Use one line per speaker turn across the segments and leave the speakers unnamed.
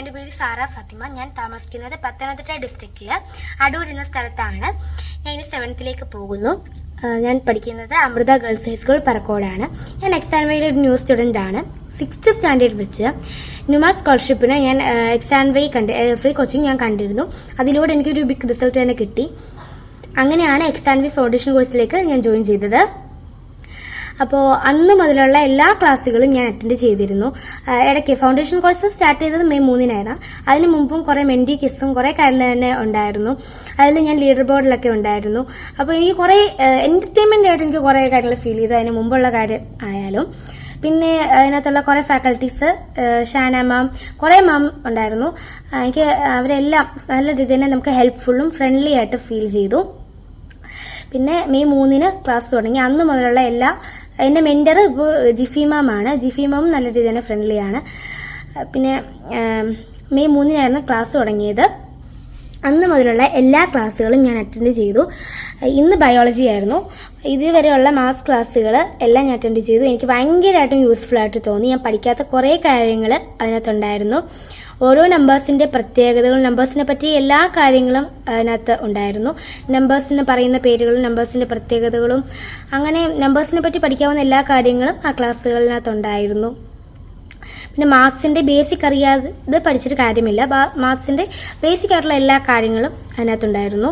എൻ്റെ പേര് സാറ ഫാത്തിമ. ഞാൻ താമസിക്കുന്നത് പത്തനംതിട്ട ഡിസ്ട്രിക്റ്റിൽ അടൂർ എന്ന സ്ഥലത്താണ്. ഞാൻ ഇനി 7th പോകുന്നു. ഞാൻ പഠിക്കുന്നത് അമൃത ഗേൾസ് ഹൈസ്കൂൾ പറക്കോടാണ്. ഞാൻ എക്സാൻവയിലെ ഒരു ന്യൂ സ്റ്റുഡൻ്റ് ആണ്. 6th സ്റ്റാൻഡേർഡ് വെച്ച് ന്യൂമാ സ്കോളർഷിപ്പിന് ഞാൻ എക്സാൻവൈ ഫ്രീ കോച്ചിങ് ഞാൻ കണ്ടിരുന്നു. അതിലൂടെ എനിക്കൊരു ബിഗ് റിസൾട്ട് തന്നെ കിട്ടി. അങ്ങനെയാണ് എക്സാൻവൈ ഫൗണ്ടേഷൻ കോഴ്സിലേക്ക് ഞാൻ ജോയിൻ ചെയ്തത്. അപ്പോൾ അന്ന് മുതലുള്ള എല്ലാ ക്ലാസ്സുകളും ഞാൻ അറ്റൻഡ് ചെയ്തിരുന്നു. ഇടയ്ക്ക് ഫൗണ്ടേഷൻ കോഴ്സ് സ്റ്റാർട്ട് ചെയ്തത് മെയ് 3-നായിരുന്നു. അതിന് മുമ്പും കുറേ മെൻറ്റി കിസ്സും കുറേ കാര്യങ്ങൾ തന്നെ ഉണ്ടായിരുന്നു. അതിൽ ഞാൻ ലീഡർ ബോർഡിലൊക്കെ ഉണ്ടായിരുന്നു. അപ്പോൾ എനിക്ക് കുറേ എൻ്റർടൈൻമെൻ്റ് ആയിട്ട് എനിക്ക് കുറേ കാര്യങ്ങൾ ഫീൽ ചെയ്തു, അതിന് മുമ്പുള്ള കാര്യം ആയാലും. പിന്നെ അതിനകത്തുള്ള കുറേ ഫാക്കൽറ്റീസ്, ഷാന മാം, കുറേ മാം ഉണ്ടായിരുന്നു. എനിക്ക് അവരെല്ലാം നല്ല രീതിയിൽ തന്നെ നമുക്ക് ഹെൽപ്ഫുള്ളും ഫ്രണ്ട്ലി ആയിട്ട് ഫീൽ ചെയ്തു. പിന്നെ മെയ് 3-ന് ക്ലാസ് തുടങ്ങി. അന്ന് മുതലുള്ള എൻ്റെ മെൻറ്റർ ഇപ്പോൾ ജിഫി മാമാണ്. ജിഫി മാമും നല്ല രീതിയിൽ തന്നെ ഫ്രണ്ട്ലിയാണ്. പിന്നെ മെയ് 3-നായിരുന്നു ക്ലാസ് തുടങ്ങിയത്. അന്ന് മുതലുള്ള എല്ലാ ക്ലാസ്സുകളും ഞാൻ അറ്റൻഡ് ചെയ്തു. ഇന്ന് ബയോളജി ആയിരുന്നു. ഇതുവരെയുള്ള മാത്സ് ക്ലാസ്സുകൾ എല്ലാം ഞാൻ അറ്റൻഡ് ചെയ്തു. എനിക്ക് ഭയങ്കരമായിട്ടും യൂസ്ഫുൾ ആയിട്ട് തോന്നി. ഞാൻ പഠിക്കാത്ത കുറേ കാര്യങ്ങൾ അതിനകത്തുണ്ടായിരുന്നു. ഓരോ നമ്പേഴ്സിൻ്റെ പ്രത്യേകതകളും, നമ്പേഴ്സിനെ പറ്റി എല്ലാ കാര്യങ്ങളും അതിനകത്ത് ഉണ്ടായിരുന്നു. നമ്പേഴ്സിന് പറയുന്ന പേരുകളും നമ്പേഴ്സിൻ്റെ പ്രത്യേകതകളും, അങ്ങനെ നമ്പേഴ്സിനെ പറ്റി പഠിക്കാവുന്ന എല്ലാ കാര്യങ്ങളും ആ ക്ലാസ്സുകളിനകത്തുണ്ടായിരുന്നു. പിന്നെ മാത്സിൻ്റെ ബേസിക് അറിയാതെ പഠിച്ചിട്ട് കാര്യമില്ല. മാത്സിൻ്റെ ബേസിക് ആയിട്ടുള്ള എല്ലാ കാര്യങ്ങളും അതിനകത്തുണ്ടായിരുന്നു.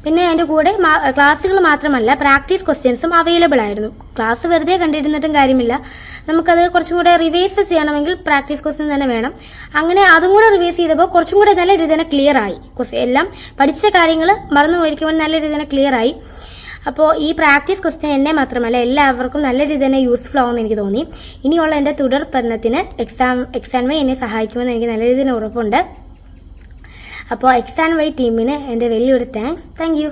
പിന്നെ അതിൻ്റെ കൂടെ ക്ലാസ്സുകൾ മാത്രമല്ല, പ്രാക്ടീസ് ക്വസ്റ്റ്യൻസും അവൈലബിൾ ആയിരുന്നു. ക്ലാസ് വെറുതെ കണ്ടിരുന്നിട്ടും കാര്യമില്ല. നമുക്കത് കുറച്ചും കൂടെ റിവൈസ് ചെയ്യണമെങ്കിൽ പ്രാക്ടീസ് ക്വസ്റ്റ്യൻ തന്നെ വേണം. അങ്ങനെ അതും കൂടെ റിവൈസ് ചെയ്തപ്പോൾ കുറച്ചും കൂടെ നല്ല രീതിയിൽ തന്നെ ക്ലിയർ ആയി. എല്ലാം പഠിച്ച കാര്യങ്ങൾ മറന്നു പോയിരിക്കുമ്പോൾ നല്ല രീതിയിൽ തന്നെ ക്ലിയർ ആയി. അപ്പോൾ ഈ പ്രാക്ടീസ് ക്വസ്റ്റ്യൻ എന്നെ മാത്രമല്ല എല്ലാവർക്കും നല്ല രീതിയിൽ തന്നെ യൂസ്ഫുൾ ആവുമെന്ന് എനിക്ക് തോന്നി. ഇനിയുള്ള എൻ്റെ തുടർ പഠനത്തിന് എക്സാൻവൈ എന്നെ സഹായിക്കുമെന്ന് എനിക്ക് നല്ല രീതിയിൽ ഉറപ്പുണ്ട്. അപ്പോൾ എക്സാൻവൈ ടീമിന് എൻ്റെ വലിയൊരു താങ്ക് യു.